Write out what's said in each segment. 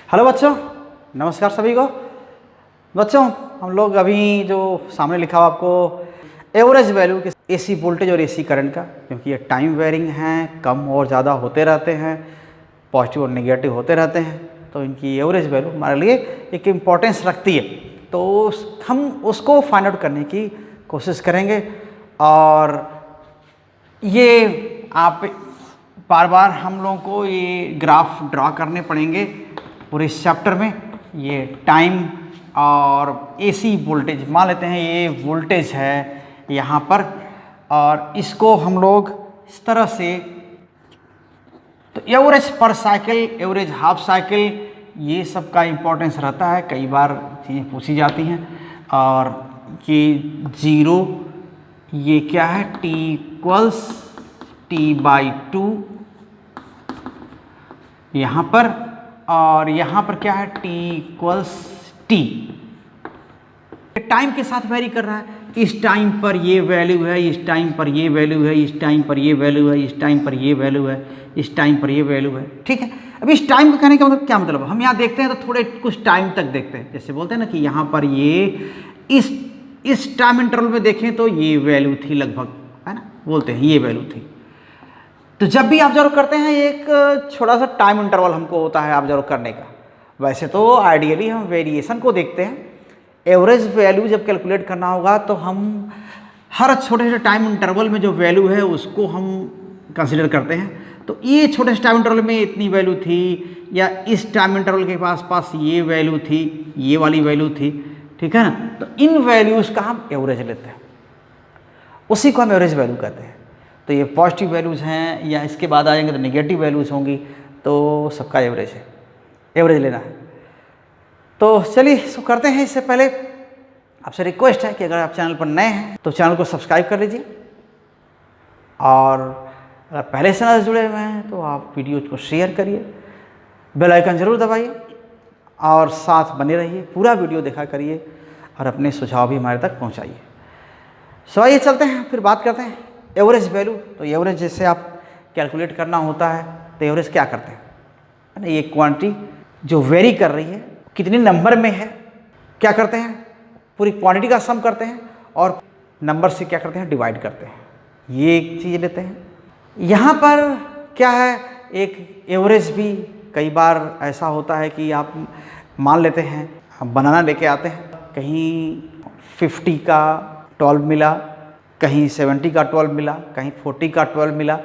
Hello बच्चों, नमस्कार सभी को। बच्चों, हम लोग अभी जो सामने लिखा हुआ आपको एवरेज वैल्यू के एसी वोल्टेज और एसी करंट का, क्योंकि ये टाइम वेरिंग हैं, कम और ज़्यादा होते रहते हैं, पॉजिटिव और नेगेटिव होते रहते हैं, तो इनकी एवरेज वैल्यू हमारे लिए एक इम्पॉर्टेंस रखती है। तो हम उसको फाइंड आउट करने की कोशिश करेंगे और ये आप बार बार हम लोगों को ये ग्राफ ड्रा करने पड़ेंगे पूरे इस चैप्टर में। ये टाइम और एसी वोल्टेज मान लेते हैं, ये वोल्टेज है यहाँ पर, और इसको हम लोग इस तरह से, तो एवरेज पर साइकिल, एवरेज हाफ साइकिल, ये सब का इम्पोर्टेंस रहता है, कई बार चीज़ें पूछी जाती हैं। और ये ज़ीरो, ये क्या है, t इक्वल्स T/2 यहाँ पर, और यहाँ पर क्या है, t इक्वल्स T। टाइम के साथ वेरी कर रहा है, इस टाइम पर ये वैल्यू है, इस टाइम पर ये वैल्यू है, इस टाइम पर ये वैल्यू है, इस टाइम पर ये वैल्यू है, इस टाइम पर ये वैल्यू है। ठीक है, अब इस टाइम का कहने का मतलब क्या मतलब, हम यहाँ देखते हैं तो थोड़े कुछ टाइम तक देखते हैं। जैसे बोलते हैं ना कि यहाँ पर ये इस टाइम इंटरवल में देखें तो ये वैल्यू थी लगभग, है ना, बोलते हैं ये वैल्यू थी। तो जब भी ऑब्जर्व करते हैं एक छोटा सा टाइम इंटरवल हमको होता है ऑब्जर्व करने का। वैसे तो आइडियली हम वेरिएशन को देखते हैं, एवरेज वैल्यू जब कैलकुलेट करना होगा तो हम हर छोटे छोटे टाइम इंटरवल में जो वैल्यू है उसको हम कंसिडर करते हैं। तो ये छोटे से टाइम इंटरवल में इतनी वैल्यू थी, या इस टाइम इंटरवल के पास ये वैल्यू थी, ये वाली वैल्यू थी, ठीक है ना। तो इन वैल्यूज़ का हम एवरेज लेते हैं, उसी को हम एवरेज वैल्यू कहते हैं। तो ये पॉजिटिव वैल्यूज़ हैं, या इसके बाद आ जाएंगे तो नेगेटिव वैल्यूज़ होंगी, तो सबका एवरेज है, एवरेज लेना है। तो चलिए इसको करते हैं। इससे पहले आपसे रिक्वेस्ट है कि अगर आप चैनल पर नए हैं तो चैनल को सब्सक्राइब कर लीजिए, और अगर पहले से ना जुड़े हुए हैं तो आप वीडियो को शेयर करिए, बेल आइकन ज़रूर दबाइए और साथ बने रहिए, पूरा वीडियो देखा करिए और अपने सुझाव भी हमारे तक पहुंचाइए। सो आइए चलते हैं, फिर बात करते हैं एवरेज वैल्यू। तो एवरेज जैसे आप कैलकुलेट करना होता है तो एवरेज क्या करते हैं, है ना, ये क्वांटिटी जो वेरी कर रही है, कितने नंबर में है, क्या करते हैं, पूरी क्वांटिटी का सम करते हैं और नंबर से क्या करते हैं, डिवाइड करते हैं, ये एक चीज़ लेते हैं। यहाँ पर क्या है, एक एवरेज भी कई बार ऐसा होता है कि आप मान लेते हैं, हम बनाना लेके आते हैं, कहीं 50 का 12 मिला, कहीं 70 का 12 मिला, कहीं 40 का 12 मिला,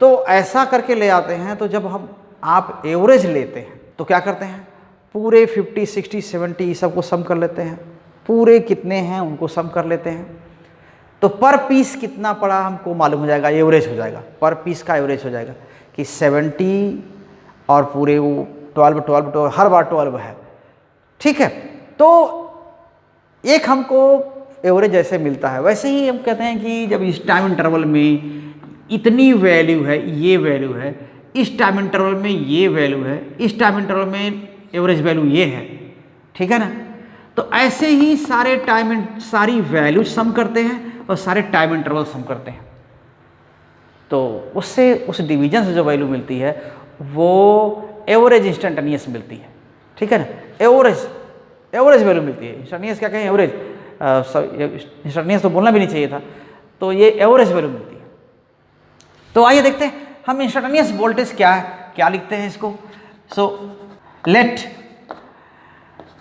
तो ऐसा करके ले आते हैं। तो जब आप एवरेज लेते हैं तो क्या करते हैं, पूरे 50, 60, 70 सबको सम कर लेते हैं, पूरे कितने हैं उनको सम कर लेते हैं, तो पर पीस कितना पड़ा हमको मालूम हो जाएगा, एवरेज हो जाएगा, पर पीस का एवरेज हो जाएगा कि 70 और पूरे वो 12, हर बार 12 है। ठीक है, तो एक हमको एवरेज जैसे मिलता है, वैसे ही हम कहते हैं कि जब इस टाइम इंटरवल में इतनी वैल्यू है, ये वैल्यू है, इस टाइम इंटरवल में ये वैल्यू है, इस टाइम इंटरवल में एवरेज वैल्यू ये है, ठीक है ना। तो ऐसे ही सारी वैल्यू सम करते हैं और सारे टाइम इंटरवल सम करते हैं, तो उससे उस डिवीजन से जो वैल्यू मिलती है वो एवरेज इंस्टेंटेनियस मिलती है, ठीक है ना। एवरेज वैल्यू मिलती है, इंस्टेंटेनियस क्या कहें, एवरेज, इंस्टेंटेनियस तो बोलना भी नहीं चाहिए था, तो ये एवरेज वैल्यू मिलती है। तो आइए देखते हैं हम इंस्टेंटेनियस वोल्टेज क्या है, क्या लिखते हैं इसको। So let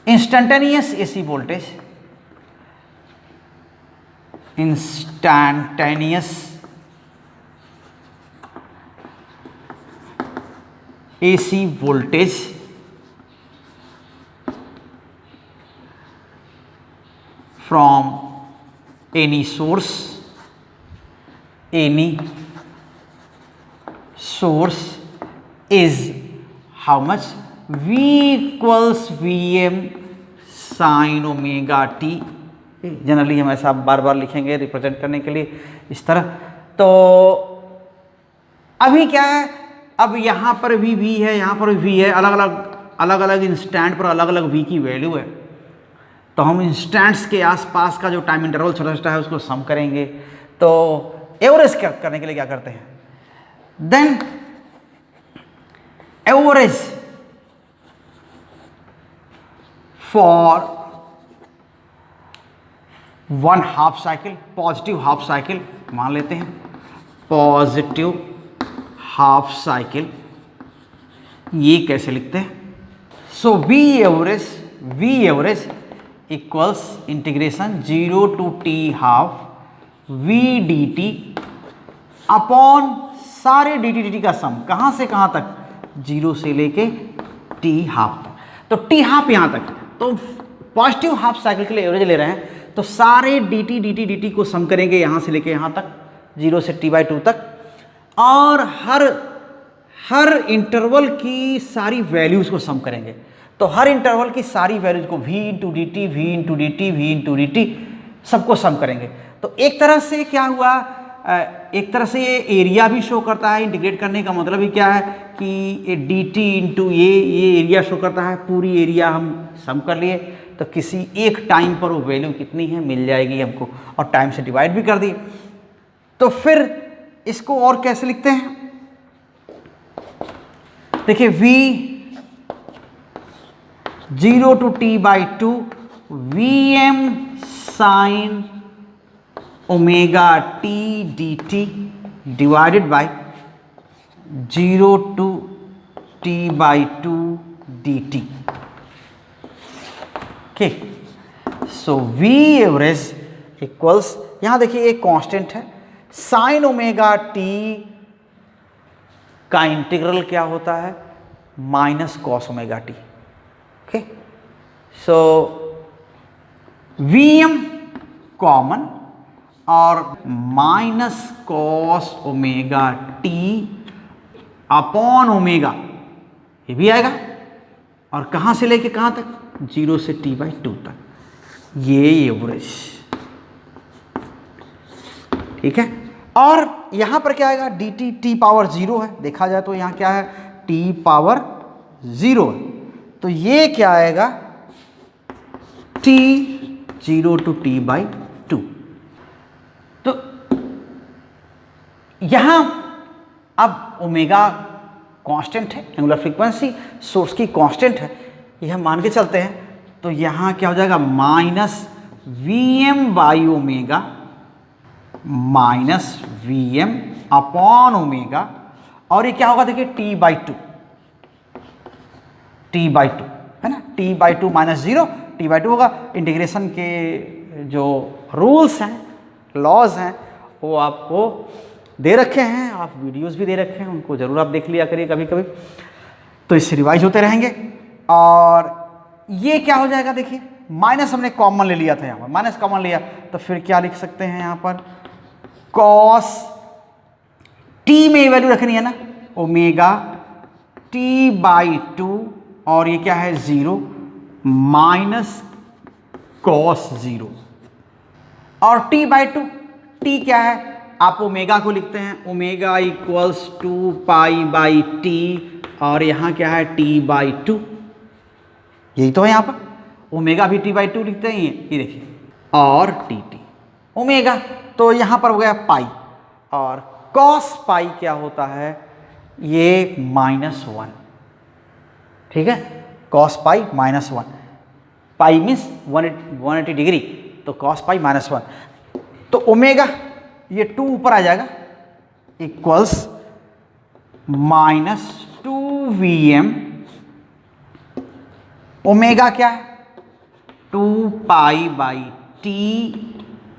instantaneous AC voltage, instantaneous AC voltage from any source is how much, V equals Vm sin omega t। Generally हम ऐसा बार बार लिखेंगे रिप्रेजेंट करने के लिए इस तरह। तो अभी क्या है, अब यहाँ पर भी V है, यहाँ पर भी V है, अलग अलग इंस्टेंट पर अलग अलग V की वैल्यू है। तो हम इंस्टेंट्स के आसपास का जो टाइम इंटरवल छोटा छोटा है उसको सम करेंगे। तो एवरेज करने के लिए क्या करते हैं, then average for 1 half cycle, positive half cycle मान लेते हैं, पॉजिटिव हाफ साइकिल, ये कैसे लिखते हैं? So V average equals integration 0 to T half V D T upon सारे डी टी का सम, कहाँ से कहाँ तक? 0 से लेके टी हाफ तक। तो टी हाफ यहाँ तक, तो पॉजिटिव हाफ साइकिल के लिए एवरेज ले रहे हैं, तो सारे डी टी को सम करेंगे यहाँ से लेके यहाँ तक, 0 से t/2 तक, और हर इंटरवल की सारी वैल्यूज़ को सम करेंगे। तो हर इंटरवल की सारी वैल्यूज़ को v इंटू डी टी सबको सम करेंगे। तो एक तरह से क्या हुआ, एक तरह से ये एरिया भी शो करता है। इंटीग्रेट करने का मतलब ही क्या है कि ये डी टी इंटू ये एरिया शो करता है, पूरी एरिया हम सम कर लिए, तो किसी एक टाइम पर वो वैल्यू कितनी है मिल जाएगी हमको, और टाइम से डिवाइड भी कर दिए। तो फिर इसको और कैसे लिखते हैं? देखिए v 0 to t/2 Vm sine omega t dt divided by 0 to t/2 dt। Okay, so v average equals, यहाँ देखिए एक कांस्टेंट है, साइन ओमेगा t का इंटीग्रल क्या होता है? Minus cos omega T. Okay, so Vm common और minus cos omega T upon omega, ये भी आएगा, और कहाँ से लेके कहाँ तक? 0 से t/2 तक, ये एवरेज। ठीक है, और यहाँ पर क्या आएगा? डी टी t/0 है, देखा जाए तो यहाँ क्या है? t/0 है, तो ये क्या आएगा? t 0 to t/2। तो यहाँ अब ओमेगा कांस्टेंट है, एंगुलर फ्रीक्वेंसी सोर्स की कांस्टेंट है, ये हम मान के चलते हैं। तो यहाँ क्या हो जाएगा? माइनस Vm/ओमेगा माइनस Vm अपॉन ओमेगा, और ये क्या होगा? देखिए t/2 है ना, t/2 माइनस 0 t/2 होगा। इंटीग्रेशन के जो रूल्स हैं, लॉज हैं, वो आपको दे रखे हैं, आप वीडियोस भी दे रखे हैं, उनको ज़रूर आप देख लिया करिए कभी कभी, तो इससे रिवाइज होते रहेंगे। और ये क्या हो जाएगा? देखिए माइनस हमने कॉमन ले लिया था, यहाँ पर माइनस कॉमन लिया, तो फिर क्या लिख सकते हैं यहाँ पर? कॉस टी में वैल्यू रखनी है ना, ओमेगा t/2, और ये क्या है? 0 माइनस कॉस 0, और t/2, t क्या है? आप ओमेगा को लिखते हैं, ओमेगा इक्वल्स 2π/t, और यहाँ क्या है? t/2, यही तो है यहाँ पर, ओमेगा भी t/2 लिखते हैं, ये देखिए, और tt ओमेगा, तो यहाँ पर हो गया पाई, और कॉस पाई क्या होता है? ये -1। ठीक है, कॉस पाई -1, पाई मीन्स 180 डिग्री, तो कॉस पाई -1, तो ओमेगा ये 2 ऊपर आ जाएगा, इक्वल्स -2Vm, ओमेगा क्या है? 2π/t,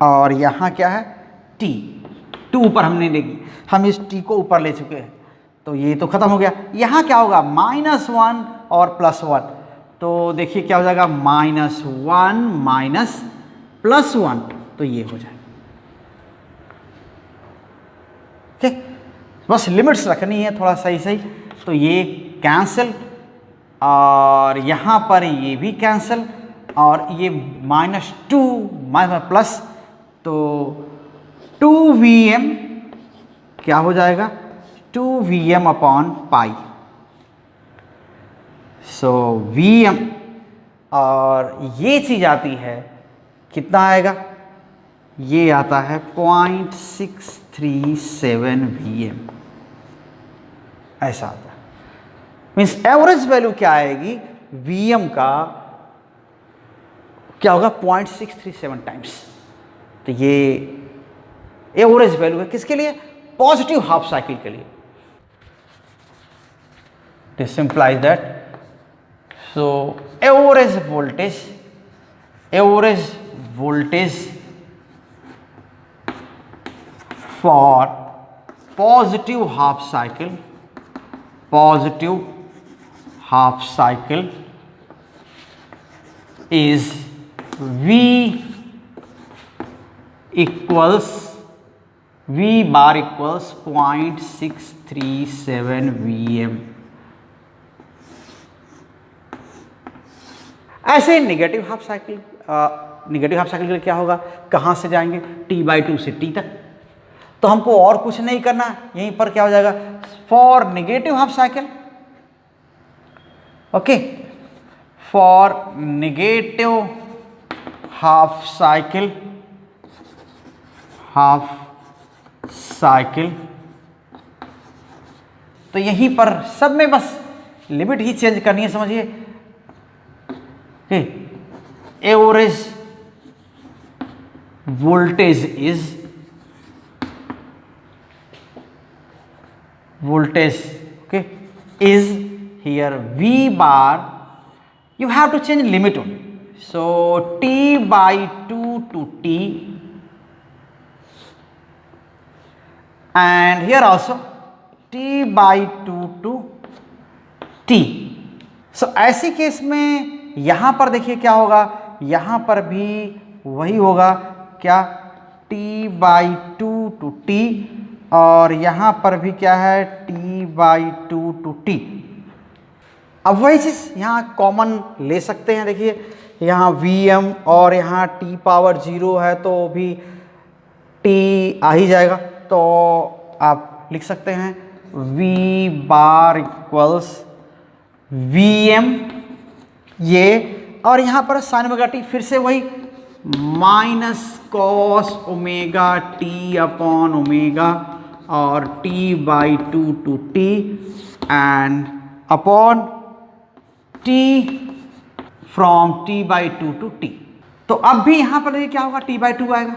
और यहाँ क्या है? t, 2 ऊपर हमने ले, हम इस t को ऊपर ले चुके हैं, तो ये तो खत्म हो गया। यहाँ क्या होगा? -1 और +1, तो देखिए क्या हो जाएगा? -1 माइनस +1, तो ये हो जाएगा। ठीक, बस लिमिट्स रखनी है थोड़ा सही, तो ये कैंसिल, और यहाँ पर ये भी कैंसिल, और ये -2 प्लस, तो 2Vm क्या हो जाएगा? 2Vm अपॉन पाई, सो Vm, और ये चीज़ आती है, कितना आएगा? ये आता है 0.637 Vm, ऐसा आता है। मीन्स एवरेज वैल्यू क्या आएगी? Vm का क्या होगा 0.637 टाइम्स। तो ये एवरेज वैल्यू है किसके लिए, पॉजिटिव हाफ साइकिल के लिए। This implies that so average voltage for positive half cycle is V bar equals 0.637 Vm। ऐसे नेगेटिव हाफ साइकिल के लिए क्या होगा, कहाँ से जाएंगे, T/2 से T तक। तो हमको और कुछ नहीं करना, यहीं पर क्या हो जाएगा, for negative half cycle, okay, for negative half cycle तो यहीं पर सब में बस लिमिट ही चेंज करनी है, समझिए। Average voltage okay is here V bar, you have to change limit only, so T/2 to T, and here also T/2 to T। so ऐसी केस में यहां पर देखिए क्या होगा, यहां पर भी वही होगा, क्या, T/2 to T, और यहां पर भी क्या है, T/2 to T। अब वही चीज यहां कॉमन ले सकते हैं, देखिए यहां Vm और यहां T⁻0 है तो भी T आ ही जाएगा, तो आप लिख सकते हैं V bar equals Vm ये, और यहां पर sin ओमेगा t फिर से वही -cos omega t upon omega और T/2 to T and upon T from T/2 to T। तो अब भी यहां पर देखिए क्या होगा, T/2 आएगा,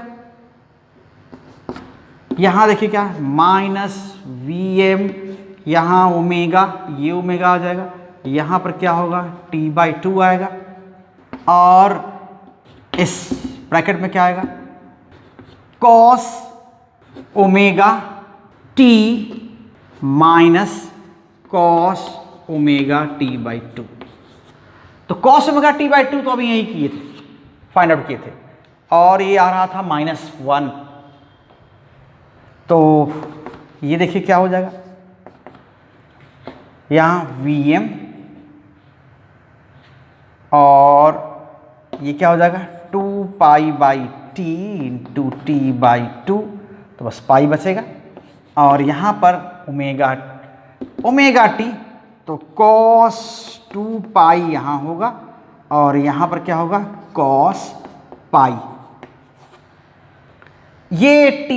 यहां देखिए क्या, -Vm, यहां ओमेगा, ये ओमेगा आ जाएगा, यहां पर क्या होगा, T/2 आएगा, और इस ब्रैकेट में क्या आएगा, cos omega t minus cos omega T/2। तो cos ओमेगा T/2 तो अभी यही किए थे, फाइंड आउट किए थे, और ये आ रहा था -1, तो ये देखिए क्या हो जाएगा, यहाँ Vm और ये क्या हो जाएगा, 2π/T इंटू T/2, तो बस पाई बचेगा, और यहाँ पर ओमेगा t, तो cos 2π यहाँ होगा, और यहाँ पर क्या होगा, cos π। ये t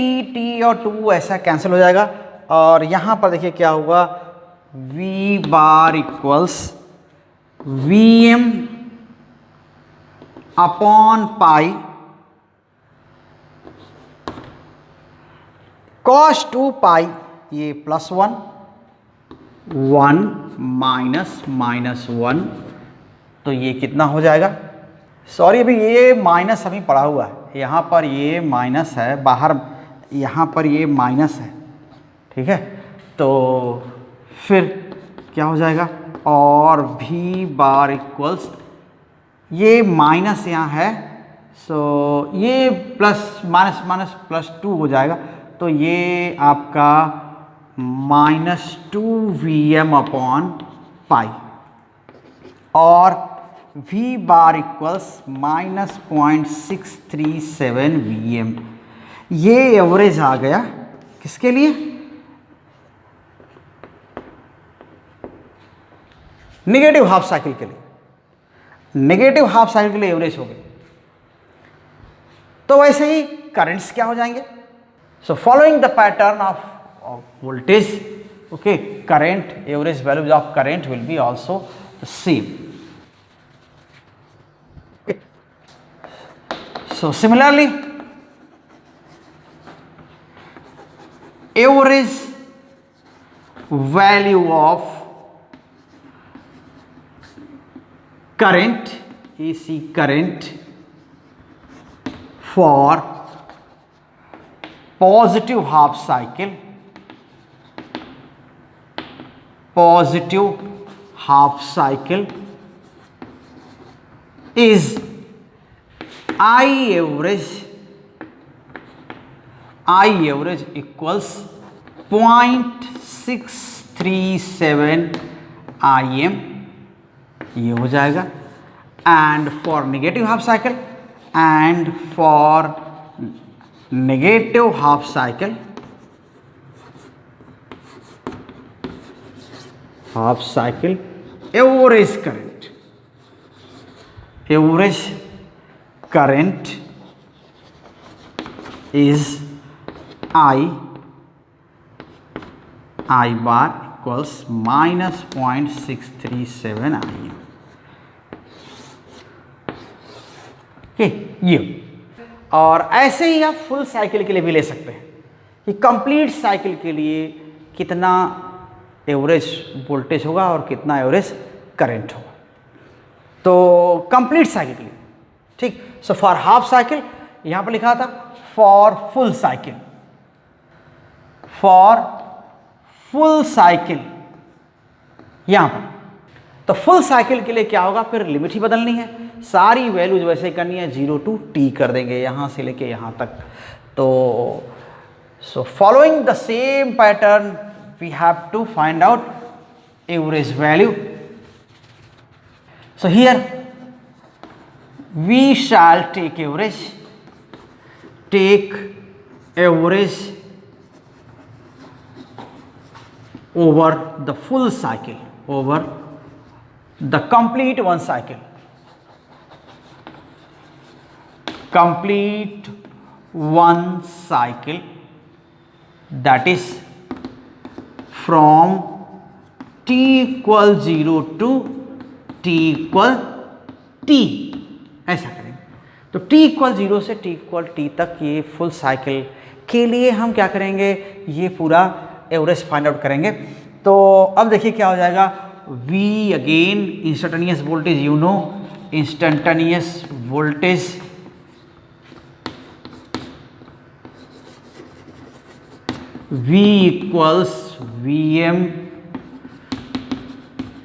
और 2 ऐसा कैंसिल हो जाएगा, और यहाँ पर देखिए क्या होगा, V bar equals Vm upon pi cos 2π, ये +1 -1, तो ये कितना हो जाएगा, सॉरी अभी ये माइनस अभी पड़ा हुआ है, यहाँ पर ये माइनस है, बाहर यहाँ पर ये माइनस है, ठीक है, तो फिर क्या हो जाएगा, और V bar इक्वल्स, ये माइनस यहाँ है, सो ये +2 हो जाएगा, तो ये आपका -2Vm अपॉन पाई, और V bar इक्वल्स -0.637 Vm। ये एवरेज आ गया किसके लिए, नेगेटिव हाफ साइकिल के लिए, नेगेटिव हाफ साइकिल के लिए एवरेज हो गए। तो वैसे ही करंट्स क्या हो जाएंगे, सो following the pattern of voltage, okay, current, average values of current will be also the same. So similarly, average value of current, AC current for positive half cycle, is I average equals 0.637 IM, ये हो जाएगा. And for negative half cycle, half cycle average current is I bar equals minus 0.637 IM. ये और ऐसे ही आप full cycle के लिए भी ले सकते हैं कि कंप्लीट साइकिल के लिए कितना एवरेज वोल्टेज होगा और कितना एवरेज करंट होगा. तो कंप्लीट साइकिल के लिए, ठीक. सो फॉर हाफ साइकिल यहां पर लिखा था, फॉर फुल साइकिल यहां पर. तो फुल साइकिल के लिए क्या होगा, फिर लिमिट ही बदलनी है, सारी वैल्यूज वैसे करनी है, 0 to t कर देंगे यहां से लेके यहां तक. तो so following the same pattern we have to find out average value. So here we shall take average over the full cycle, over the complete one cycle, that is from t equal 0 to t equal t. ऐसा करेंगे. तो t equal 0 से t equal t तक ये full cycle के लिए हम क्या करेंगे, ये पूरा एवरेज फाइंड आउट करेंगे. तो अब देखिए क्या हो जाएगा. V again instantaneous voltage, you know instantaneous voltage V equals Vm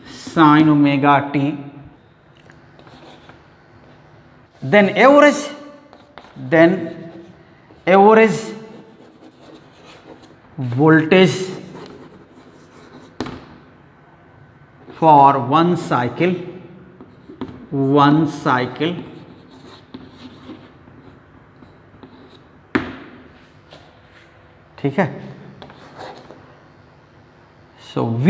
sin omega t. Then average voltage for one cycle, ठीक है. So V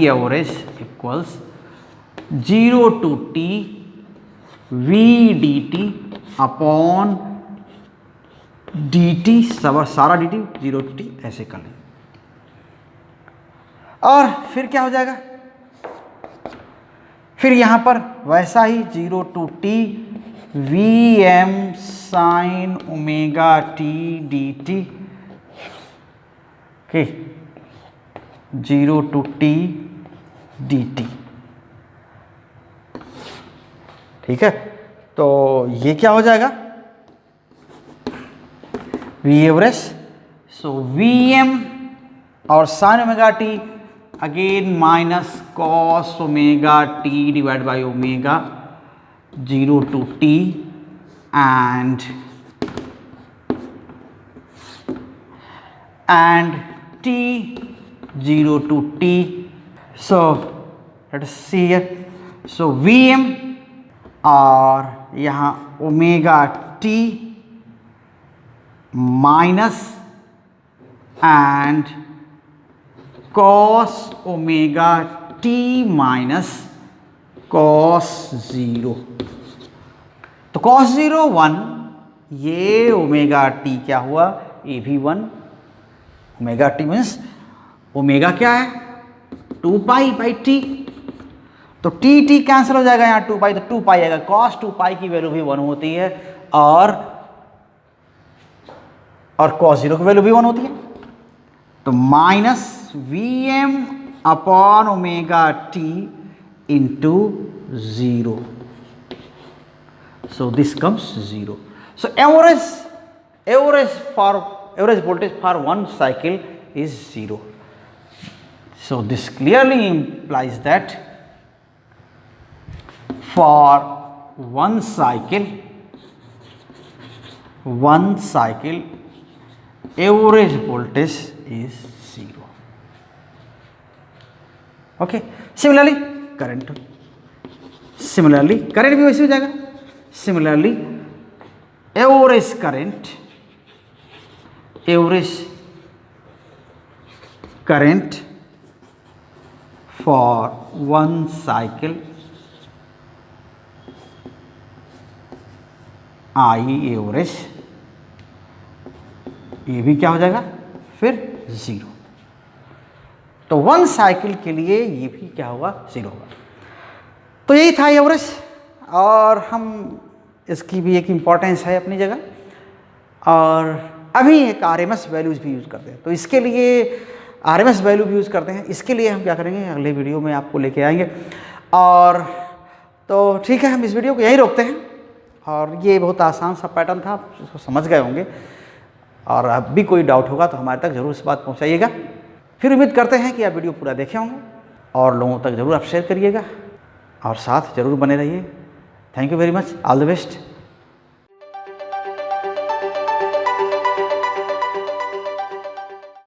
average equals 0 to t V dt upon dt, सारा dt 0 to t ऐसे कर लें. और फिर क्या हो जाएगा, फिर यहां पर वैसा ही 0 to t Vm sin omega t dt, okay, 0 to t dt. ठीक है. तो ये क्या हो जाएगा, V एवरेज. सो Vm और sine omega T again minus cos omega T divide by omega 0 to t and t 0 to t. So let us see here. So Vm और यहाँ omega T minus and cos omega T minus cos 0. तो cos 0 1, ये omega T क्या हुआ, ये भी 1. Omega T means omega क्या है 2 पाई बाई टी. तो टी कैंसिल हो जाएगा यहाँ 2 पाई, तो 2 पाई आएगा। कॉस 2 पाई की वैल्यू भी 1 होती है और कॉस 0 की वैल्यू भी 1 होती है। तो minus V M upon omega T into 0, so this comes 0. So average voltage for one cycle is 0. So this clearly implies that for one cycle average voltage is 0. Okay. Similarly current भी वैसे हो जाएगा। Similarly, average current for one cycle I average, ये भी क्या हो जाएगा फिर 0। तो वन साइकिल के लिए ये भी क्या होगा 0 होगा। तो यही था एवरेज, और हम इसकी भी एक इम्पॉर्टेंस है अपनी जगह। और अभी एक आरएमएस वैल्यूज़ भी यूज़ करते हैं। तो इसके लिए आरएमएस वैल्यू भी यूज़ करते हैं, इसके लिए हम क्या करेंगे अगले वीडियो में आपको लेके आएंगे। और तो ठीक है, हम इस वीडियो को यहीं रोकते हैं। और ये बहुत आसान सा पैटर्न था, आप इसको समझ गए होंगे। और अब भी कोई डाउट होगा तो हमारे तक ज़रूर इस बात पहुँचाइएगा। फिर उम्मीद करते हैं कि आप वीडियो पूरा देखे होंगे और लोगों तक ज़रूर आप शेयर करिएगा और साथ ज़रूर बने रहिए। Thank you very much, all the best.